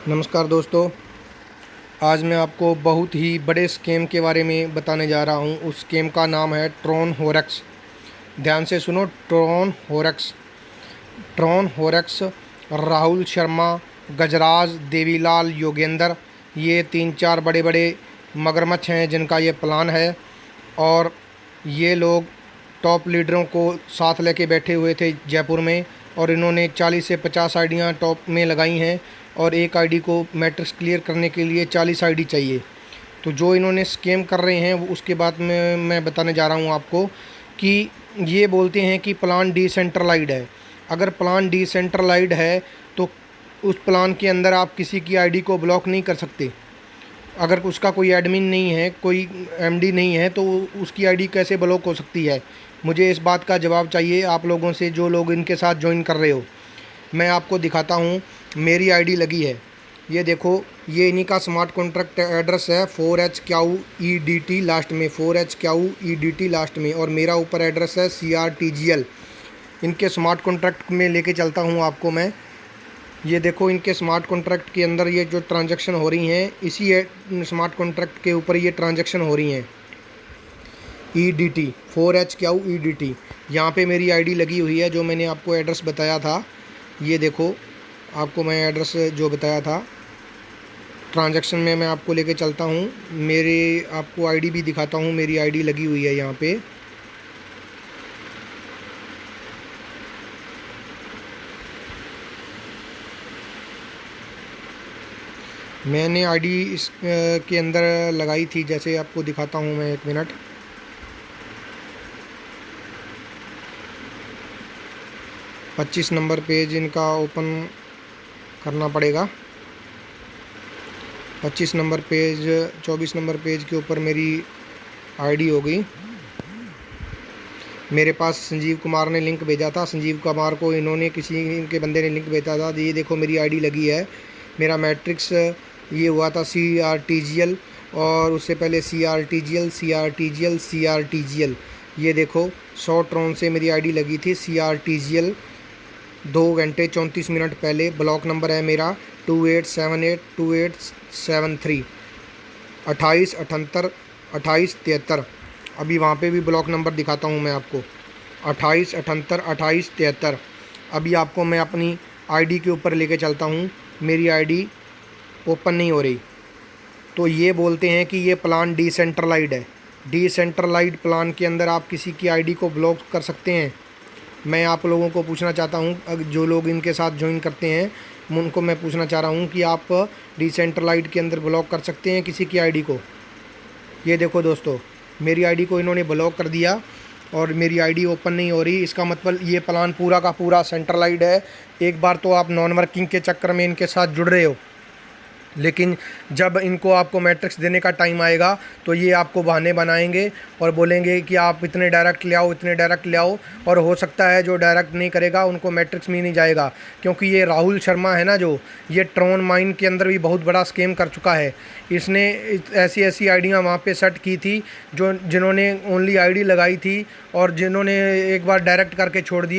नमस्कार दोस्तों। आज मैं आपको बहुत ही बड़े स्कैम के बारे में बताने जा रहा हूं। उस स्कैम का नाम है ट्रॉन हॉरेक्स। ध्यान से सुनो, ट्रॉन हॉरेक्स। ट्रॉन हॉरेक्स, राहुल शर्मा, गजराज, देवीलाल, योगेंद्र, ये 3-4 बड़े बड़े मगरमच्छ हैं जिनका ये प्लान है। और ये लोग टॉप लीडरों को साथ लेके बैठे हुए थे जयपुर में, और इन्होंने 40 से 50 आईडियाँ टॉप में लगाई हैं, और एक आईडी को मैट्रिक्स क्लियर करने के लिए 40 आईडी चाहिए। तो जो इन्होंने स्कैम कर रहे हैं वो उसके बाद में मैं बताने जा रहा हूँ आपको कि ये बोलते हैं कि प्लान डिसेंट्रलाइज्ड है। अगर प्लान डिसेंट्रलाइज्ड है तो उस प्लान के अंदर आप किसी की आईडी को ब्लॉक नहीं कर सकते। अगर उसका कोई एडमिन नहीं है, कोई एमडी नहीं है, तो उसकी आईडी कैसे ब्लॉक हो सकती है? मुझे इस बात का जवाब चाहिए आप लोगों से जो लोग इनके साथ ज्वाइन कर रहे हो। मैं आपको दिखाता हूँ, मेरी आईडी लगी है। ये देखो, ये इन्हीं का स्मार्ट कॉन्ट्रैक्ट एड्रेस है 4HQEDT लास्ट में, 4HQEDT लास्ट में, और मेरा ऊपर एड्रेस है CRTGL। इनके स्मार्ट कॉन्ट्रैक्ट में लेके चलता हूँ आपको मैं। ये देखो, इनके स्मार्ट कॉन्ट्रैक्ट के अंदर ये जो ट्रांजैक्शन हो रही हैं, इसी स्मार्ट कॉन्ट्रैक्ट के ऊपर ये ट्रांजैक्शन हो रही हैं। EDT 4HQEDT, यहाँ पे मेरी आईडी लगी हुई है जो मैंने आपको एड्रेस बताया था। ये देखो, आपको मैं एड्रेस जो बताया था ट्रांजैक्शन में मैं आपको लेके चलता हूँ। मेरे आपको आईडी भी दिखाता हूँ, मेरी आईडी लगी हुई है यहाँ पे। मैंने आईडी इस के अंदर लगाई थी, जैसे आपको दिखाता हूँ मैं, 1 मिनट। पच्चीस नंबर पेज इनका ओपन करना पड़ेगा। 25 नंबर पेज, 24 नंबर पेज के ऊपर मेरी आईडी हो गई। मेरे पास संजीव कुमार ने लिंक भेजा था, संजीव कुमार को इन्होंने किसी इनके बंदे ने लिंक भेजा था। ये देखो, मेरी आईडी लगी है। मेरा मैट्रिक्स ये हुआ था CRTGL, और उससे पहले CRTGL। ये देखो, 100 ट्रॉन से मेरी आईडी लगी थी CRTGL 2 घंटे 34 मिनट पहले। ब्लॉक नंबर है मेरा 28782873 2878 2873। अभी वहाँ पे भी ब्लॉक नंबर दिखाता हूँ मैं आपको, 2878 2873। अभी आपको मैं अपनी आईडी के ऊपर लेके चलता हूँ। मेरी आईडी ओपन नहीं हो रही। तो ये बोलते हैं कि ये प्लान डिसेंट्रलाइज्ड है। डिसेंट्रलाइज्ड प्लान के अंदर आप किसी की आईडी को ब्लॉक कर सकते हैं? मैं आप लोगों को पूछना चाहता हूं, जो लोग इनके साथ ज्वाइन करते हैं उनको मैं पूछना चाह रहा हूं कि आप डिसेंट्रलाइज्ड के अंदर ब्लॉक कर सकते हैं किसी की आईडी को? ये देखो दोस्तों, मेरी आईडी को इन्होंने ब्लॉक कर दिया और मेरी आईडी ओपन नहीं हो रही। इसका मतलब ये प्लान पूरा का पूरा सेंट्रलाइज्ड है। एक बार तो आप नॉन वर्किंग के चक्कर में इनके साथ जुड़ रहे हो, लेकिन जब इनको आपको मैट्रिक्स देने का टाइम आएगा तो ये आपको बहाने बनाएंगे और बोलेंगे कि आप इतने डायरेक्ट ले आओ, इतने डायरेक्ट ले आओ। और हो सकता है जो डायरेक्ट नहीं करेगा उनको मैट्रिक्स में ही नहीं जाएगा, क्योंकि ये राहुल शर्मा है ना, जो ये ट्रॉन माइन के अंदर भी बहुत बड़ा स्कैम कर चुका है। इसने ऐसी ऐसी आईडियाँ वहाँ पे सेट की थी जो जिन्होंने ओनली आईडी लगाई थी और जिन्होंने एक बार डायरेक्ट करके छोड़ दी।